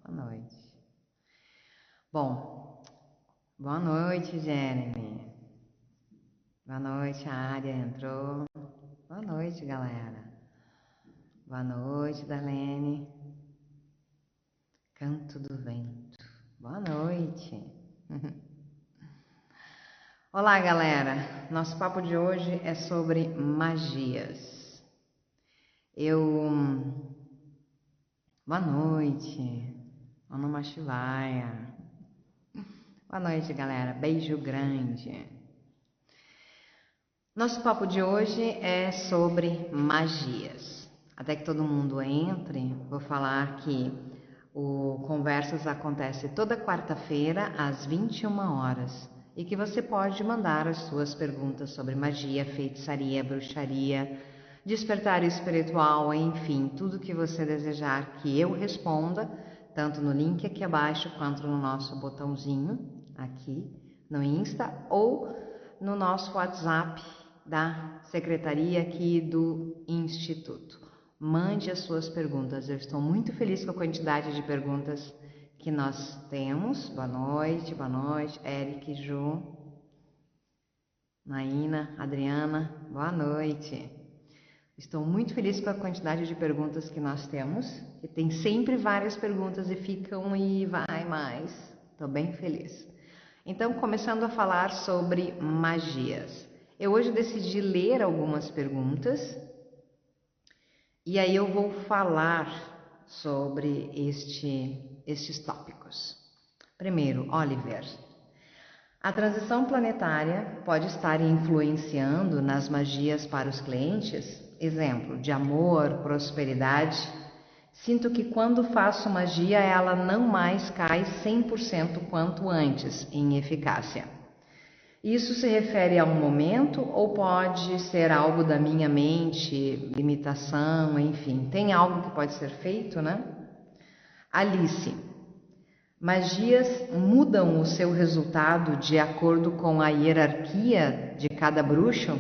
Boa noite. Bom, boa noite, Jeremy. Boa noite, a Área entrou. Boa noite, galera. Boa noite, Darlene. Canto do Vento. Boa noite. Olá, galera. Nosso papo de hoje é sobre magias. Boa noite. Om Namah Shivaya. Boa noite, galera. Beijo grande. Nosso papo de hoje é sobre magias. Até que todo mundo entre, vou falar que o Conversas acontece toda quarta-feira às 21 horas e que você pode mandar as suas perguntas sobre magia, feitiçaria, bruxaria, despertar espiritual, enfim, tudo que você desejar que eu responda, tanto no link aqui abaixo quanto no nosso botãozinho aqui no Insta ou no nosso WhatsApp da secretaria aqui do Instituto. Mande as suas perguntas. Eu estou muito feliz com a quantidade de perguntas que nós temos. Boa noite, Eric, Ju, Naina, Adriana, boa noite. Estou muito feliz com a quantidade de perguntas que nós temos, que tem sempre várias perguntas e ficam e vai mais. Estou bem feliz. Então, começando a falar sobre magias. Eu hoje decidi ler algumas perguntas e aí eu vou falar sobre estes tópicos. Primeiro, Oliver. A transição planetária pode estar influenciando nas magias para os clientes? Exemplo, de amor, prosperidade. Sinto que quando faço magia, ela não mais cai 100% quanto antes em eficácia. Isso se refere a um momento ou pode ser algo da minha mente, limitação, enfim, tem algo que pode ser feito, né? Alice, magias mudam o seu resultado de acordo com a hierarquia de cada bruxo?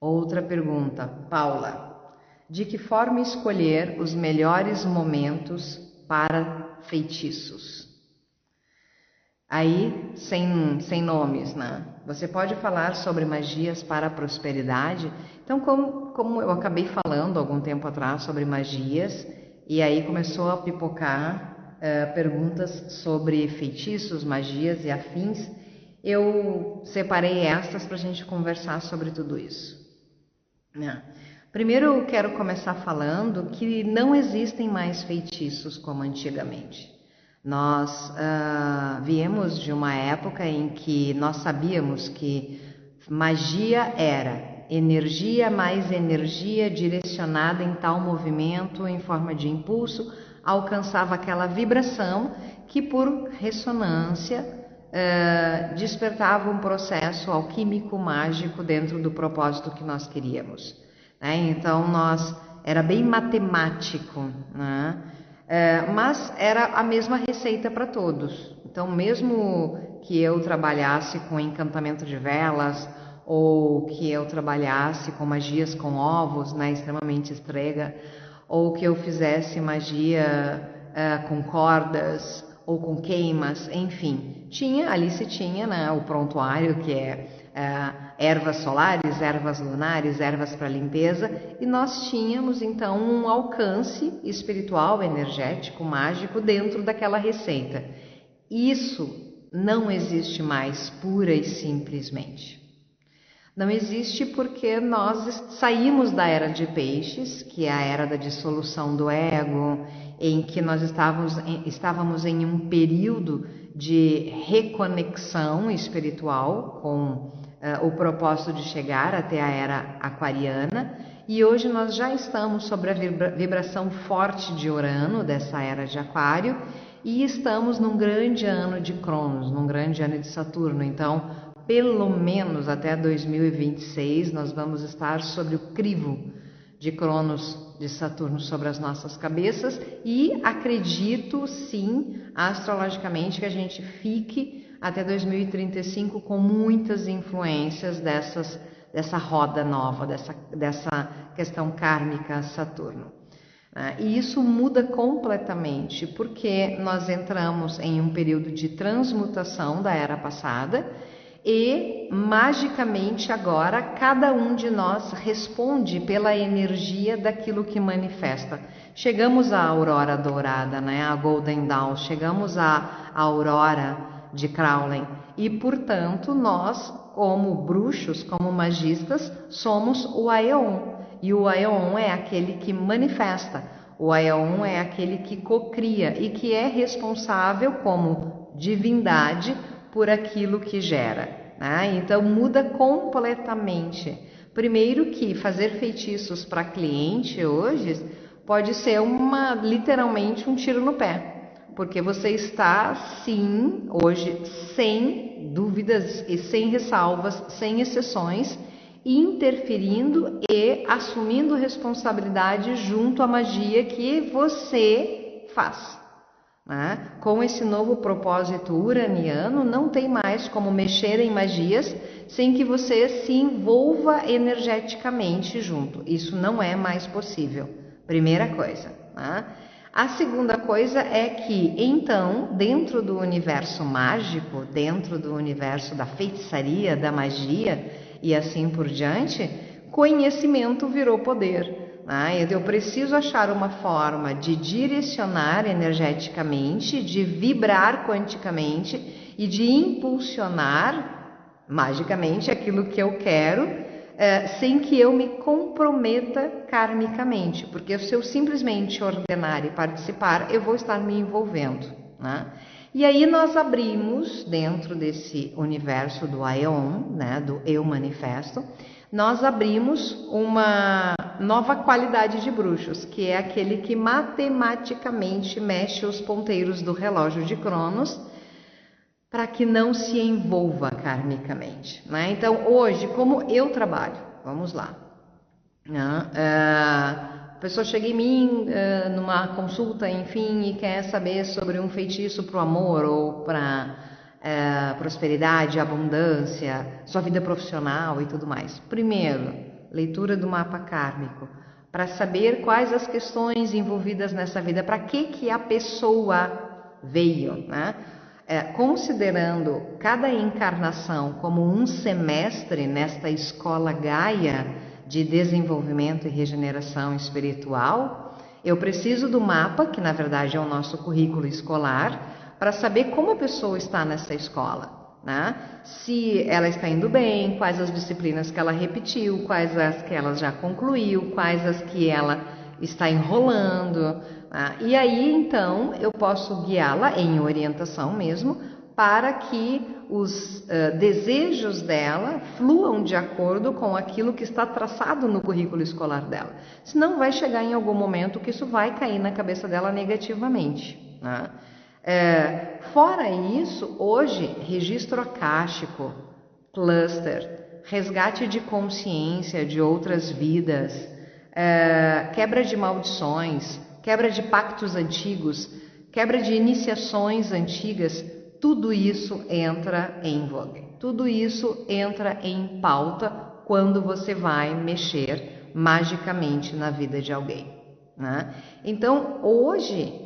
Outra pergunta, Paula, de que forma escolher os melhores momentos para feitiços? Aí, sem nomes, né? Você pode falar sobre magias para a prosperidade? Então, como eu acabei falando algum tempo atrás sobre magias, e aí começou a pipocar perguntas sobre feitiços, magias e afins, eu separei estas para a gente conversar sobre tudo isso. Primeiro, eu quero começar falando que não existem mais feitiços como antigamente. Nós viemos de uma época em que nós sabíamos que magia era energia mais energia direcionada em tal movimento em forma de impulso, alcançava aquela vibração que por ressonância despertava um processo alquímico mágico dentro do propósito que nós queríamos, né? Então era bem matemático, né? Mas era a mesma receita para todos. Então, mesmo que eu trabalhasse com encantamento de velas ou que eu trabalhasse com magias com ovos, né, extremamente estrega, ou que eu fizesse magia com cordas ou com queimas, enfim, Alice tinha, né, o prontuário que é ervas solares, ervas lunares, ervas para limpeza, e nós tínhamos então um alcance espiritual, energético, mágico dentro daquela receita. Isso não existe mais pura e simplesmente. Não existe porque nós saímos da era de peixes, que é a era da dissolução do ego, em que nós estávamos em um período de reconexão espiritual com o propósito de chegar até a era aquariana, e hoje nós já estamos sobre a vibração forte de Urano, dessa era de Aquário, e estamos num grande ano de Cronos, num grande ano de Saturno. Então, pelo menos até 2026, nós vamos estar sobre o crivo de Cronos, de Saturno sobre as nossas cabeças, e acredito sim, astrologicamente, que a gente fique até 2035 com muitas influências dessa roda nova, dessa questão kármica Saturno. né? E isso muda completamente, porque nós entramos em um período de transmutação da era passada e, magicamente, agora, cada um de nós responde pela energia daquilo que manifesta. Chegamos à aurora dourada, né? A Golden Dawn, chegamos à aurora de Crowley e, portanto, nós, como bruxos, como magistas, somos o Aeon. E o Aeon é aquele que manifesta, o Aeon é aquele que cocria e que é responsável como divindade por aquilo que gera, né? Então muda completamente. Primeiro que fazer feitiços para cliente hoje pode ser literalmente um tiro no pé, porque você está sim hoje sem dúvidas e sem ressalvas, sem exceções, interferindo e assumindo responsabilidade junto à magia que você faz, né? Com esse novo propósito uraniano, não tem mais como mexer em magias sem que você se envolva energeticamente junto. Isso não é mais possível. Primeira coisa, né? A segunda coisa é que, então, dentro do universo mágico, dentro do universo da feitiçaria, da magia e assim por diante, conhecimento virou poder, né? Eu preciso achar uma forma de direcionar energeticamente, de vibrar quanticamente e de impulsionar magicamente aquilo que eu quero, sem que eu me comprometa karmicamente, porque se eu simplesmente ordenar e participar, eu vou estar me envolvendo, né? E aí nós abrimos, dentro desse universo do Aeon, né, do Eu Manifesto, nós abrimos uma nova qualidade de bruxos, que é aquele que matematicamente mexe os ponteiros do relógio de Cronos para que não se envolva karmicamente, né? Então, hoje, como eu trabalho, vamos lá, né? A pessoa chega em mim numa consulta, enfim, e quer saber sobre um feitiço para o amor ou para prosperidade, abundância, sua vida profissional e tudo mais. Primeiro, leitura do mapa kármico, para saber quais as questões envolvidas nessa vida, para que a pessoa veio, né? Considerando cada encarnação como um semestre nesta escola Gaia de desenvolvimento e regeneração espiritual, eu preciso do mapa, que na verdade é o nosso currículo escolar, para saber como a pessoa está nessa escola, né? Se ela está indo bem, quais as disciplinas que ela repetiu, quais as que ela já concluiu, quais as que ela está enrolando, né? E aí então eu posso guiá-la em orientação mesmo, para que os desejos dela fluam de acordo com aquilo que está traçado no currículo escolar dela. Senão vai chegar em algum momento que isso vai cair na cabeça dela negativamente, né? Fora isso, hoje, registro akáshico, cluster, resgate de consciência de outras vidas, quebra de maldições, quebra de pactos antigos, quebra de iniciações antigas, tudo isso entra em vogue, tudo isso entra em pauta quando você vai mexer magicamente na vida de alguém, né? Então, hoje,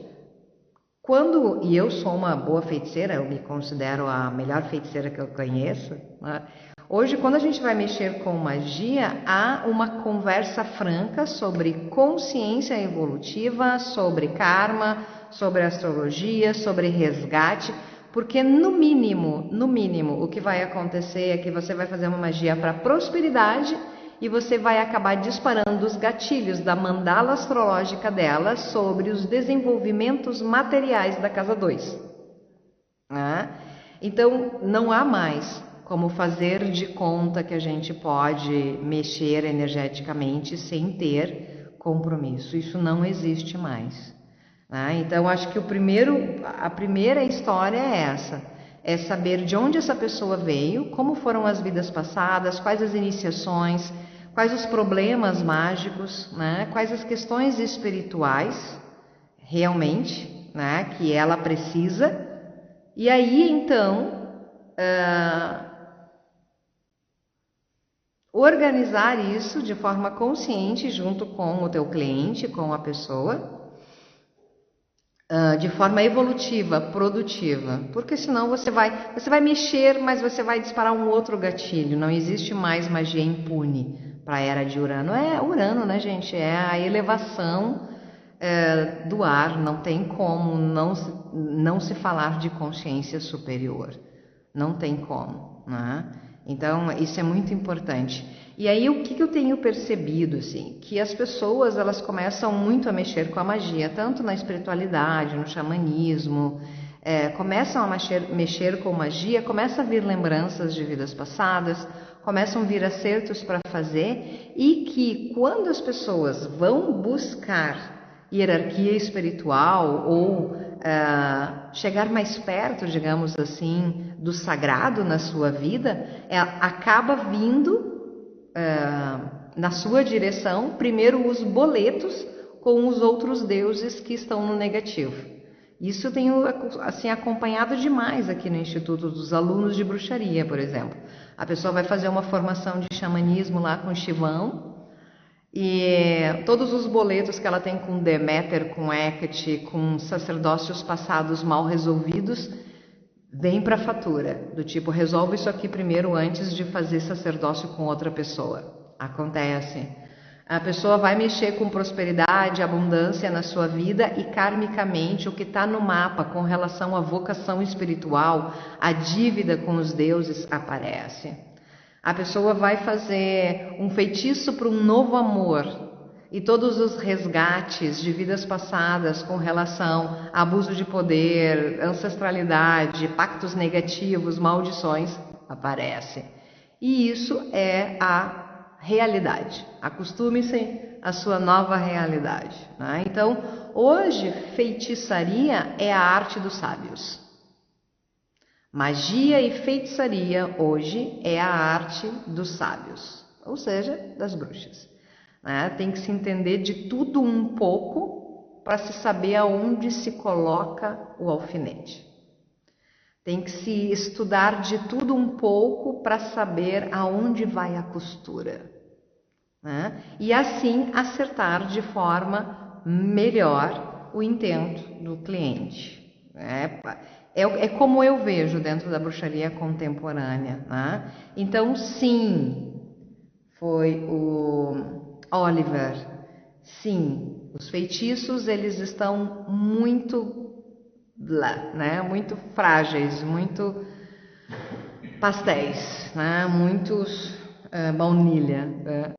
e eu sou uma boa feiticeira, eu me considero a melhor feiticeira que eu conheço, né? Hoje, quando a gente vai mexer com magia, há uma conversa franca sobre consciência evolutiva, sobre karma, sobre astrologia, sobre resgate, porque no mínimo, o que vai acontecer é que você vai fazer uma magia para prosperidade e você vai acabar disparando os gatilhos da mandala astrológica dela sobre os desenvolvimentos materiais da casa 2. Né? Então, não há mais como fazer de conta que a gente pode mexer energeticamente sem ter compromisso. Isso não existe mais. Né? Então, acho que a primeira história é essa. É saber de onde essa pessoa veio, como foram as vidas passadas, quais as iniciações, quais os problemas mágicos, né? Quais as questões espirituais, realmente, né? Que ela precisa. E aí, então, organizar isso de forma consciente junto com o teu cliente, com a pessoa, de forma evolutiva, produtiva, porque senão você vai mexer, mas você vai disparar um outro gatilho. Não existe mais magia impune para a era de Urano. É Urano, né, gente? É a elevação do ar. Não tem como não se falar de consciência superior. Não tem como, né? Então, isso é muito importante. E aí, o que eu tenho percebido, assim, que as pessoas, elas começam muito a mexer com a magia, tanto na espiritualidade, no xamanismo, começam a mexer com magia, começam a vir lembranças de vidas passadas, começam a vir acertos para fazer, e que quando as pessoas vão buscar hierarquia espiritual ou chegar mais perto, digamos assim, do sagrado na sua vida, acaba vindo na sua direção primeiro os boletos com os outros deuses que estão no negativo. Isso eu tenho assim, acompanhado demais aqui no Instituto dos alunos de bruxaria, por exemplo. A pessoa vai fazer uma formação de xamanismo lá com Shivão, e todos os boletos que ela tem com Deméter, com Hecate, com sacerdócios passados mal resolvidos, vem para a fatura, do tipo, resolve isso aqui primeiro antes de fazer sacerdócio com outra pessoa. Acontece. A pessoa vai mexer com prosperidade, abundância na sua vida, e karmicamente o que está no mapa com relação à vocação espiritual, a dívida com os deuses, aparece. A pessoa vai fazer um feitiço para um novo amor, e todos os resgates de vidas passadas com relação a abuso de poder, ancestralidade, pactos negativos, maldições, aparecem. E isso é a realidade. Acostume-se à sua nova realidade, né? Então, hoje, feitiçaria é a arte dos sábios. Magia e feitiçaria hoje é a arte dos sábios, ou seja, das bruxas. Tem que se entender de tudo um pouco para se saber aonde se coloca o alfinete. Tem que se estudar de tudo um pouco para saber aonde vai a costura, né? E assim acertar de forma melhor o intento do cliente. É como eu vejo dentro da bruxaria contemporânea, né? Então, sim, foi o Oliver. Sim, os feitiços, eles estão muito né? Muito frágeis, muito pastéis, né? Muitos baunilha, né?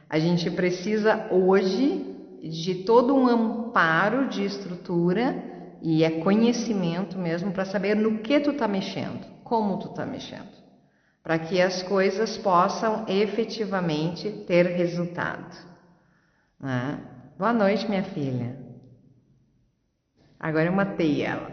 A gente precisa hoje de todo um amparo de estrutura, e é conhecimento mesmo para saber no que tu tá mexendo, como tu tá mexendo, para que as coisas possam efetivamente ter resultado, né? Boa noite, minha filha. Agora eu matei ela.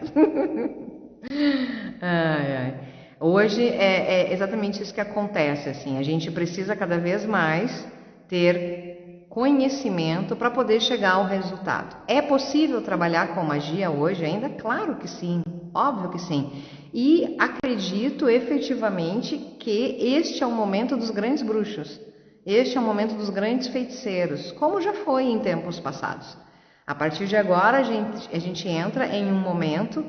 Ai, ai. Hoje é exatamente isso que acontece, assim. A gente precisa cada vez mais ter conhecimento para poder chegar ao resultado. É possível trabalhar com magia hoje ainda? Claro que sim, óbvio que sim. E acredito efetivamente que este é o momento dos grandes bruxos. Este é o momento dos grandes feiticeiros, como já foi em tempos passados. A partir de agora, a gente entra em um momento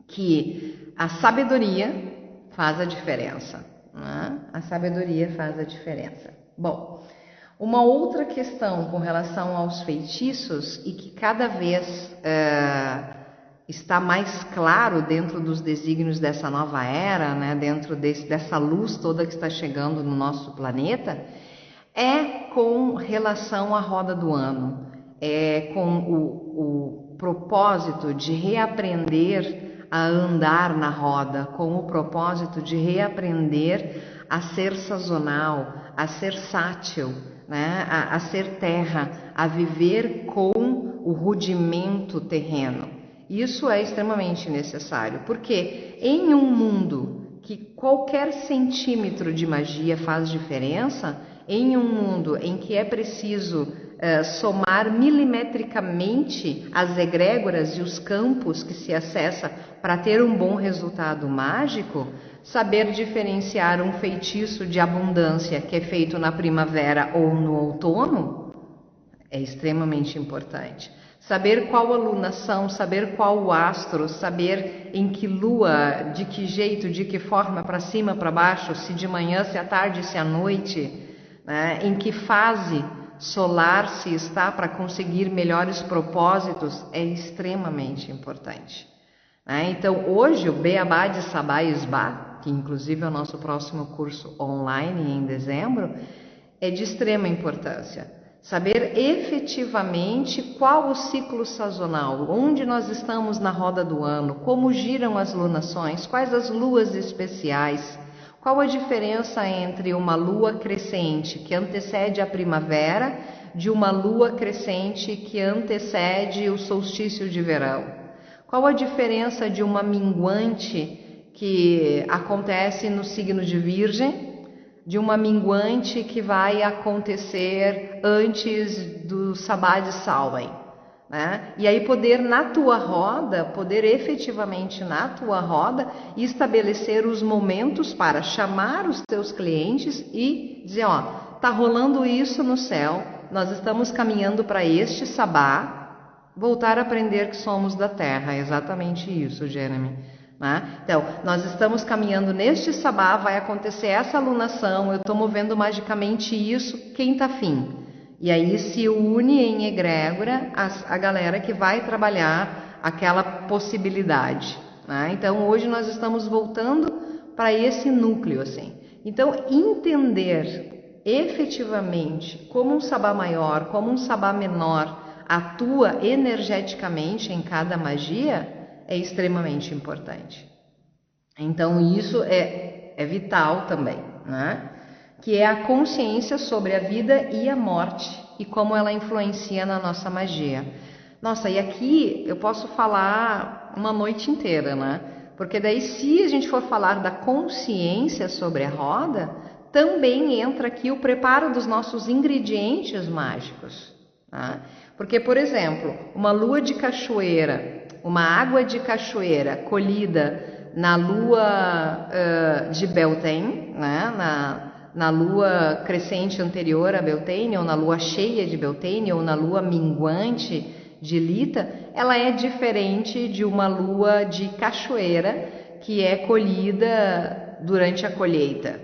que a sabedoria faz a diferença, né? A sabedoria faz a diferença. Bom, uma outra questão com relação aos feitiços, e que cada vez está mais claro dentro dos desígnios dessa nova era, né? Dentro dessa luz toda que está chegando no nosso planeta, é com relação à roda do ano, é com o propósito de reaprender a andar na roda, com o propósito de reaprender a ser sazonal, a ser sátil, né? a ser terra, a viver com o rudimento terreno. Isso é extremamente necessário, porque em um mundo que qualquer centímetro de magia faz diferença, em um mundo em que é preciso somar milimetricamente as egrégoras e os campos que se acessa para ter um bom resultado mágico, saber diferenciar um feitiço de abundância que é feito na primavera ou no outono é extremamente importante. Saber qual alunação, saber qual o astro, saber em que lua, de que jeito, de que forma, para cima, para baixo, se de manhã, se à tarde, se à noite, né? Em que fase solar se está para conseguir melhores propósitos é extremamente importante. Né? Então, hoje, o Beabá de Sabá e Esbá, que inclusive é o nosso próximo curso online em dezembro, é de extrema importância. Saber efetivamente qual o ciclo sazonal, onde nós estamos na roda do ano, como giram as lunações, quais as luas especiais, qual a diferença entre uma lua crescente que antecede a primavera de uma lua crescente que antecede o solstício de verão? Qual a diferença de uma minguante que acontece no signo de Virgem, de uma minguante que vai acontecer antes do Sabá de Samhain, né? E aí poder na tua roda, poder efetivamente na tua roda estabelecer os momentos para chamar os teus clientes e dizer, ó, tá rolando isso no céu, nós estamos caminhando para este Sabá, voltar a aprender que somos da Terra, é exatamente isso, Jeremy. Então, nós estamos caminhando neste Sabá, vai acontecer essa alunação, eu estou movendo magicamente isso, quem está afim? E aí se une em egrégora a galera que vai trabalhar aquela possibilidade. Né? Então, hoje nós estamos voltando para esse núcleo, assim. Então, entender efetivamente como um Sabá maior, como um Sabá menor atua energeticamente em cada magia é extremamente importante. Então isso é vital também, né? Que é a consciência sobre a vida e a morte e como ela influencia na nossa magia. Nossa, e aqui eu posso falar uma noite inteira, né? Porque daí se a gente for falar da consciência sobre a roda, também entra aqui o preparo dos nossos ingredientes mágicos, né? Porque, por exemplo, uma lua de cachoeira, uma água de cachoeira colhida na lua de Beltane, né? na lua crescente anterior a Beltane, ou na lua cheia de Beltane, ou na lua minguante de Lita, ela é diferente de uma lua de cachoeira que é colhida durante a colheita.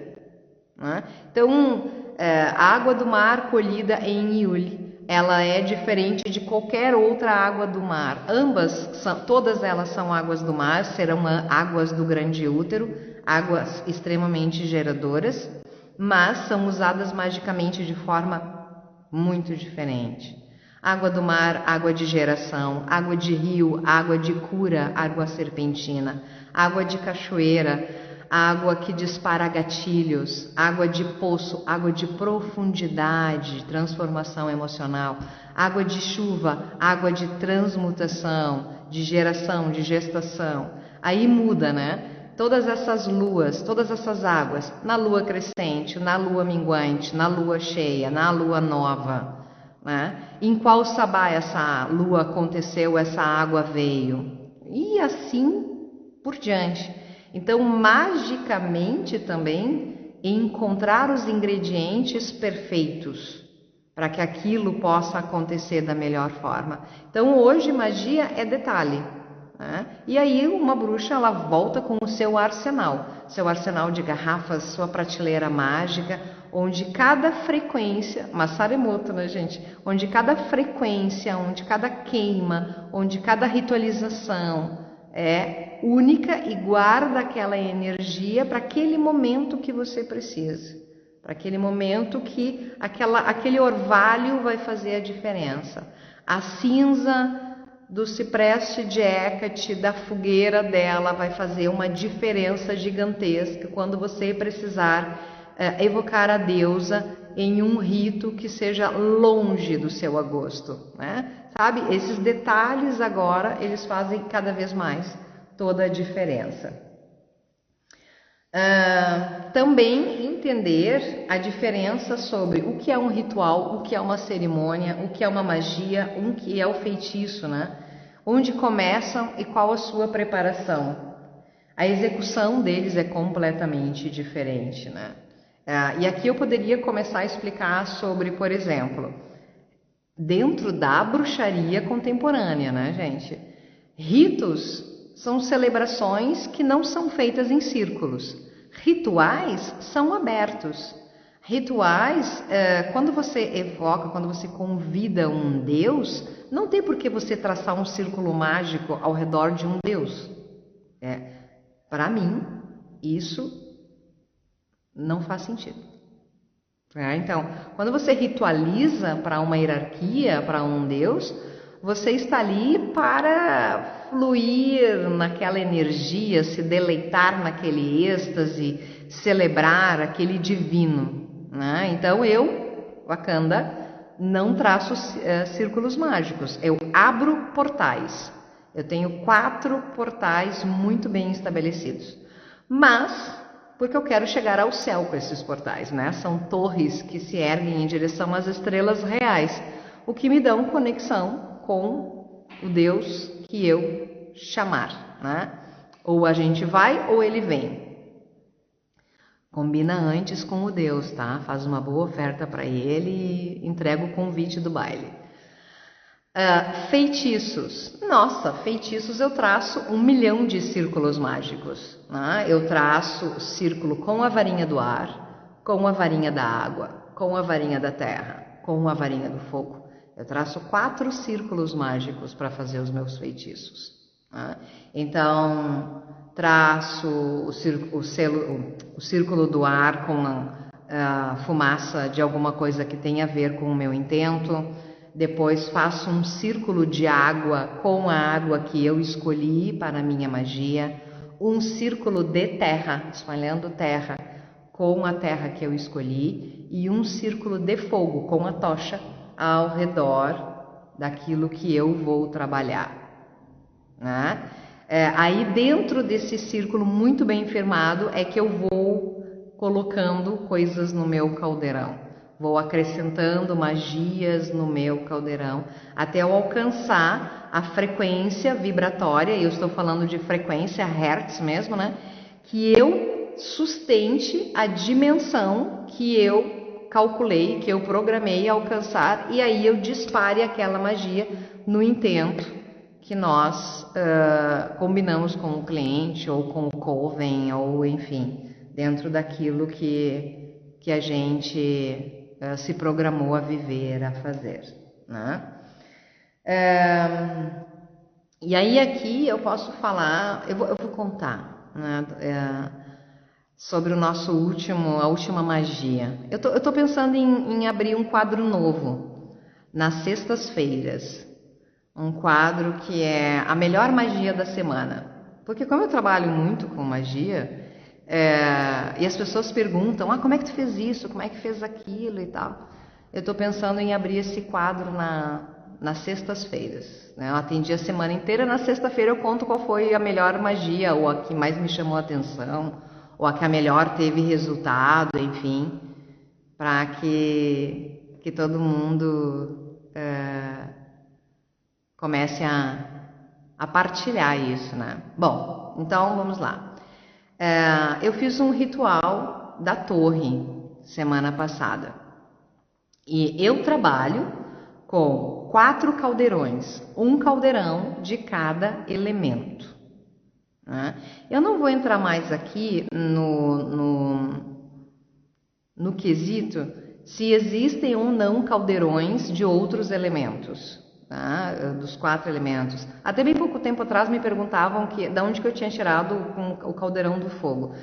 Né? Então, a água do mar colhida em Iule, ela é diferente de qualquer outra água do mar. Todas elas são águas do mar, serão águas do grande útero, águas extremamente geradoras, mas são usadas magicamente de forma muito diferente. Água do mar, água de geração, água de rio, água de cura, água serpentina, água de cachoeira, água que dispara gatilhos, água de poço, água de profundidade, transformação emocional, água de chuva, água de transmutação, de geração, de gestação. Aí muda, né? Todas essas luas, todas essas águas, na lua crescente, na lua minguante, na lua cheia, na lua nova, né? Em qual Sabá essa lua aconteceu, essa água veio? E assim por diante. Então, magicamente também, encontrar os ingredientes perfeitos para que aquilo possa acontecer da melhor forma. Então, hoje, magia é detalhe. Né? E aí, uma bruxa, ela volta com o seu arsenal de garrafas, sua prateleira mágica, onde cada frequência, Massaremoto, né, gente? Onde cada frequência, onde cada queima, onde cada ritualização é única e guarda aquela energia para aquele momento que você precisa, para aquele momento que aquele orvalho vai fazer a diferença. A cinza do cipreste de Hecate, da fogueira dela, vai fazer uma diferença gigantesca quando você precisar evocar a deusa em um rito que seja longe do seu agosto, né? Sabe? Esses detalhes agora, eles fazem cada vez mais toda a diferença. Também entender a diferença sobre o que é um ritual, o que é uma cerimônia, o que é uma magia, o que é o feitiço, né? Onde começam e qual a sua preparação. A execução deles é completamente diferente, né? E aqui eu poderia começar a explicar sobre, por exemplo, dentro da bruxaria contemporânea, né, gente? Ritos são celebrações que não são feitas em círculos. Rituais são abertos. Rituais, quando você evoca, quando você convida um Deus, não tem por que você traçar um círculo mágico ao redor de um Deus. Para mim, isso não faz sentido. Então, quando você ritualiza para uma hierarquia, para um Deus, você está ali para fluir naquela energia, se deleitar naquele êxtase, celebrar aquele divino, né? Então eu, Wakanda, não traço círculos mágicos, eu abro portais. Eu tenho 4 portais muito bem estabelecidos. Mas porque eu quero chegar ao céu com esses portais, né? São torres que se erguem em direção às estrelas reais, o que me dão conexão com o Deus que eu chamar, né? Ou a gente vai ou ele vem. Combina antes com o Deus, tá? Faz uma boa oferta para ele e entrega o convite do baile. Feitiços. Nossa, feitiços eu traço 1 milhão de círculos mágicos, né? Eu traço o círculo com a varinha do ar, com a varinha da água, com a varinha da terra, com a varinha do fogo. Eu traço 4 círculos mágicos para fazer os meus feitiços, né? Então, traço o círculo do ar com a fumaça de alguma coisa que tenha a ver com o meu intento. Depois faço um círculo de água com a água que eu escolhi para a minha magia. Um círculo de terra, espalhando terra, com a terra que eu escolhi. E um círculo de fogo, com a tocha, ao redor daquilo que eu vou trabalhar, né? Aí dentro desse círculo muito bem firmado é que eu vou colocando coisas no meu caldeirão. Vou acrescentando magias no meu caldeirão até eu alcançar a frequência vibratória, e eu estou falando de frequência Hertz mesmo, né? Que eu sustente a dimensão que eu calculei, que eu programei alcançar, e aí eu dispare aquela magia no intento que nós combinamos com o cliente ou com o coven, ou enfim, dentro daquilo que a gente se programou a viver, a fazer, né? E aí aqui eu posso falar, eu vou contar, né, sobre a última magia. Eu tô pensando em abrir um quadro novo nas sextas-feiras, um quadro que é a melhor magia da semana, porque como eu trabalho muito com magia, e as pessoas perguntam, como é que tu fez isso, como é que fez aquilo e tal. Eu estou pensando em abrir esse quadro nas sextas-feiras, né? Eu atendi a semana inteira, na sexta-feira eu conto qual foi a melhor magia, ou a que mais me chamou a atenção, ou a que a melhor teve resultado, enfim, para que todo mundo comece a partilhar isso, né? Bom, então vamos lá. Eu fiz um ritual da torre semana passada e eu trabalho com 4 caldeirões, um caldeirão de cada elemento, né? Eu não vou entrar mais aqui no quesito se existem ou não caldeirões de outros elementos, tá? Dos 4 elementos. Até bem pouco tempo atrás me perguntavam de onde que eu tinha tirado o caldeirão do fogo.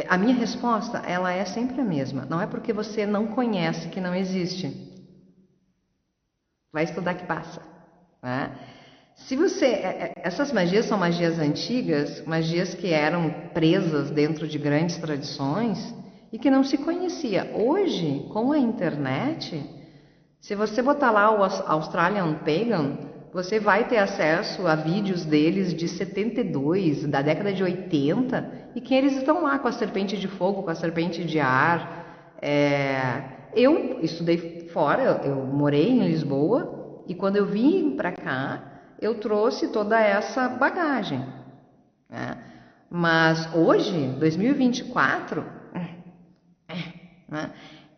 A minha resposta, ela é sempre a mesma. Não é porque você não conhece que não existe. Vai estudar que passa, né? Essas magias são magias antigas, magias que eram presas dentro de grandes tradições e que não se conhecia. Hoje, com a internet, se você botar lá o Australian Pagan, você vai ter acesso a vídeos deles de 72, da década de 80, e que eles estão lá com a serpente de fogo, com a serpente de ar. Eu estudei fora, eu morei em Lisboa, e quando eu vim para cá, eu trouxe toda essa bagagem, né? Mas hoje, 2024, né,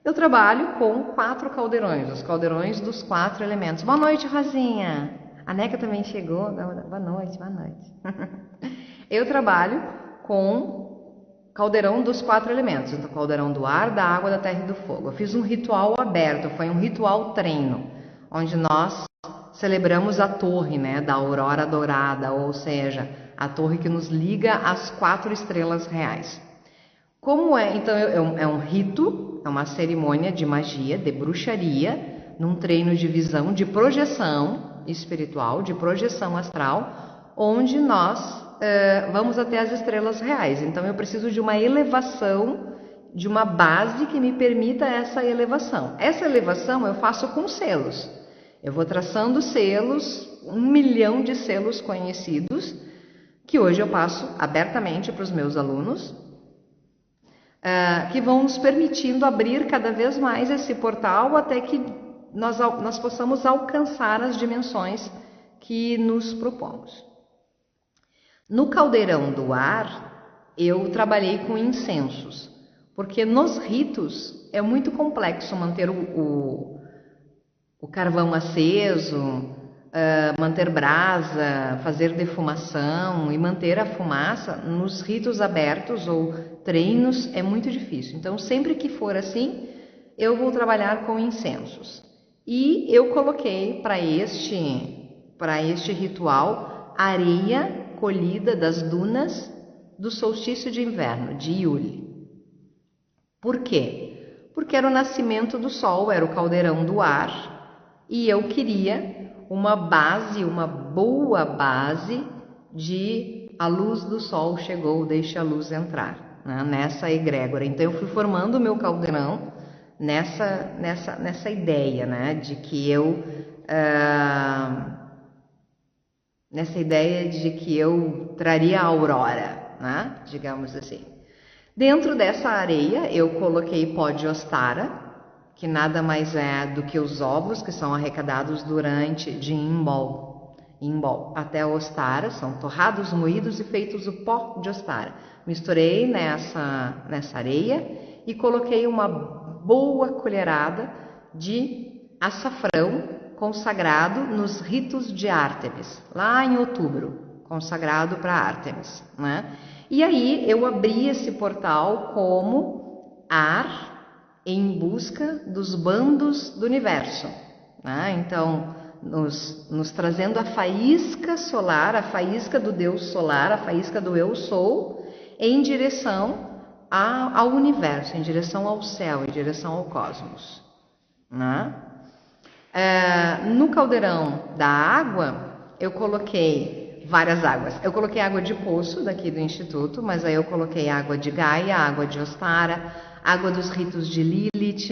eu trabalho com 4 caldeirões, os caldeirões dos 4 elementos. Boa noite, Rosinha! A Neca também chegou. Boa noite, boa noite. Eu trabalho com caldeirão dos 4 elementos, então caldeirão do ar, da água, da terra e do fogo. Eu fiz um ritual aberto, foi um ritual treino, onde nós celebramos a torre, né, da aurora dourada, ou seja, a torre que nos liga às 4 estrelas reais. Como é? Então é um rito, é uma cerimônia de magia, de bruxaria, num treino de visão, de projeção espiritual, de projeção astral, onde nós vamos até as estrelas reais. Então eu preciso de uma elevação, de uma base que me permita essa elevação. Essa elevação eu faço com selos. Eu vou traçando selos, 1 milhão de selos conhecidos, que hoje eu passo abertamente para os meus alunos, que vão nos permitindo abrir cada vez mais esse portal até que nós possamos alcançar as dimensões que nos propomos. No caldeirão do ar, eu trabalhei com incensos, porque nos ritos é muito complexo manter o carvão aceso, manter brasa, fazer defumação e manter a fumaça nos ritos abertos ou treinos é muito difícil. Então, sempre que for assim, eu vou trabalhar com incensos. E eu coloquei para este ritual areia colhida das dunas do solstício de inverno, de Iule. Por quê? Porque era o nascimento do sol, era o caldeirão do ar, e eu queria uma base, uma boa base de a luz do sol chegou, deixa a luz entrar, né? Nessa egrégora. Então eu fui formando o meu caldeirão nessa ideia, né? De que eu traria a aurora, né? Digamos assim. Dentro dessa areia eu coloquei pó de ostara, que nada mais é do que os ovos que são arrecadados durante de Imbol até a ostara, são torrados, moídos e feitos o pó de ostara. Misturei nessa areia e coloquei uma boa colherada de açafrão consagrado nos ritos de Ártemis, lá em outubro, consagrado para Ártemis, né? E aí eu abri esse portal como ar em busca dos bandos do universo, né? Então, nos trazendo a faísca solar, a faísca do Deus solar, a faísca do eu sou, em direção ao universo, em direção ao céu, em direção ao cosmos, né? No caldeirão da água, eu coloquei várias águas. Eu coloquei água de poço daqui do Instituto, mas aí eu coloquei água de Gaia, água de Ostara, água dos ritos de Lilith,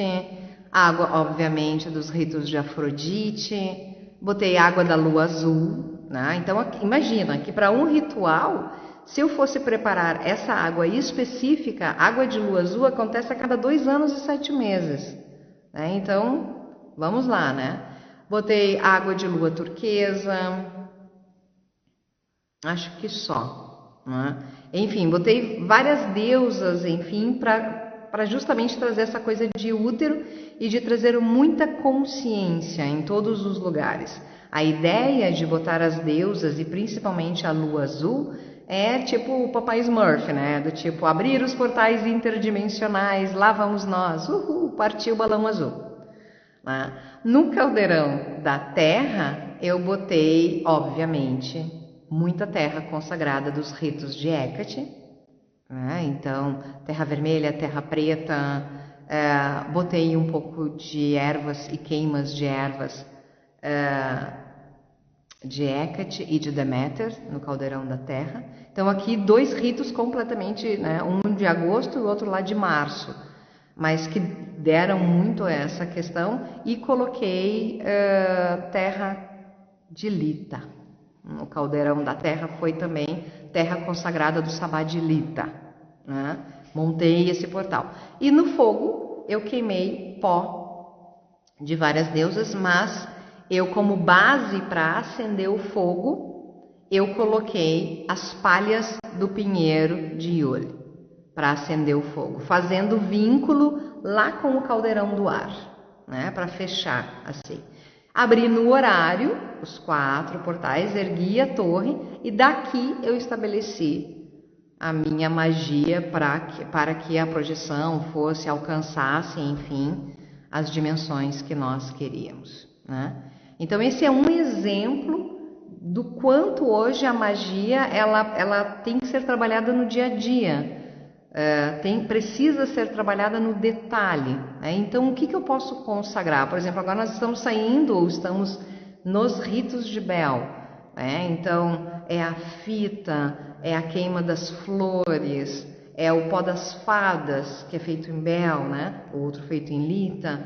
água, obviamente, dos ritos de Afrodite, botei água da lua azul, né? Então, imagina que para um ritual, se eu fosse preparar essa água específica, água de lua azul acontece a cada 2 anos e 7 meses, né? Então, vamos lá, né? Botei água de lua turquesa, acho que só, né? Enfim, botei várias deusas, enfim, para justamente trazer essa coisa de útero e de trazer muita consciência em todos os lugares. A ideia de botar as deusas e principalmente a lua azul é tipo o Papai Smurf, né? Do tipo, abrir os portais interdimensionais, lá vamos nós, partiu o balão azul. Né? No caldeirão da terra, eu botei, obviamente, muita terra consagrada dos ritos de Hecate, né? Então, terra vermelha, terra preta, botei um pouco de ervas e queimas de ervas de Hecate e de Deméter no caldeirão da terra. Então aqui 2 ritos completamente, né? Um de agosto e o outro lá de março, mas que deram muito essa questão, e coloquei terra de Lita. O caldeirão da terra foi também terra consagrada do Sabá de Lita, né? Montei esse portal. E no fogo eu queimei pó de várias deusas, mas eu, como base para acender o fogo, eu coloquei as palhas do pinheiro de Iole para acender o fogo, fazendo vínculo lá com o caldeirão do ar, né? Para fechar assim. Abri no horário os 4 portais, ergui a torre e daqui eu estabeleci a minha magia para que a projeção alcançasse, enfim, as dimensões que nós queríamos, né? Então esse é um exemplo do quanto hoje a magia ela tem que ser trabalhada no dia a dia. Precisa ser trabalhada no detalhe, né? Então o que eu posso consagrar? Por exemplo, agora nós estamos saindo ou estamos nos ritos de Bel, né? Então é a fita, é a queima das flores, é o pó das fadas que é feito em Bel, né? O outro feito em Lita.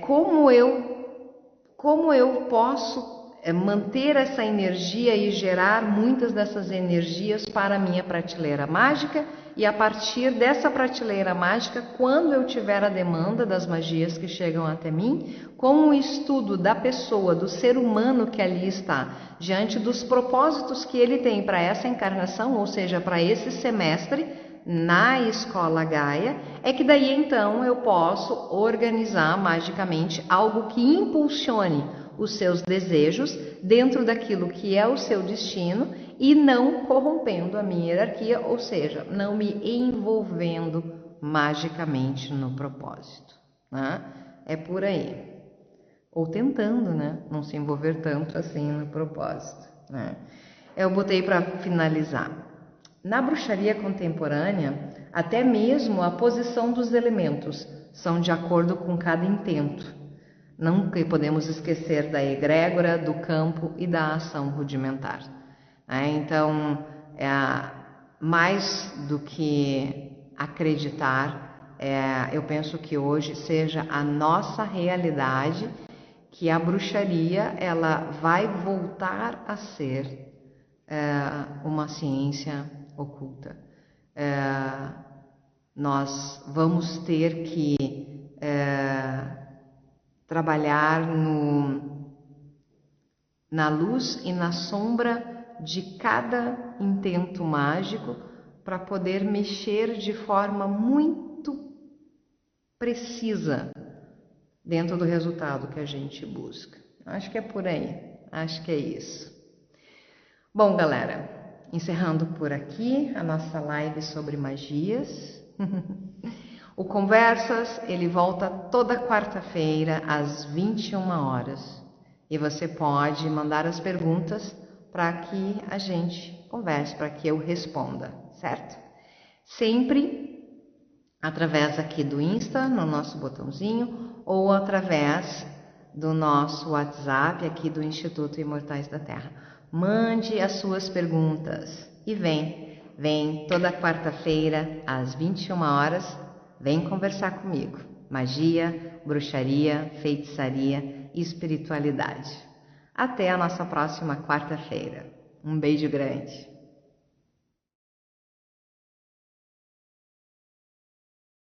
Como eu posso manter essa energia e gerar muitas dessas energias para a minha prateleira mágica, e a partir dessa prateleira mágica, quando eu tiver a demanda das magias que chegam até mim, com o estudo da pessoa, do ser humano que ali está, diante dos propósitos que ele tem para essa encarnação, ou seja, para esse semestre na Escola Gaia, é que daí então eu posso organizar magicamente algo que impulsione os seus desejos dentro daquilo que é o seu destino e não corrompendo a minha hierarquia, ou seja, não me envolvendo magicamente no propósito, né? É por aí. Ou tentando, né? Não se envolver tanto assim no propósito, né? Eu botei para finalizar. Na bruxaria contemporânea, até mesmo a posição dos elementos são de acordo com cada intento. Nunca podemos esquecer da egrégora, do campo e da ação rudimentar. Então, mais do que acreditar, eu penso que hoje seja a nossa realidade que a bruxaria ela vai voltar a ser uma ciência oculta. Nós vamos ter que trabalhar na luz e na sombra de cada intento mágico para poder mexer de forma muito precisa dentro do resultado que a gente busca. Acho que é por aí, acho que é isso. Bom, galera, encerrando por aqui a nossa live sobre magias. O Conversas, ele volta toda quarta-feira às 21 horas. E você pode mandar as perguntas para que a gente converse, para que eu responda, certo? Sempre através aqui do Insta, no nosso botãozinho, ou através do nosso WhatsApp aqui do Instituto Imortais da Terra. Mande as suas perguntas e vem toda quarta-feira às 21 horas, vem conversar comigo. Magia, bruxaria, feitiçaria e espiritualidade. Até a nossa próxima quarta-feira. Um beijo grande.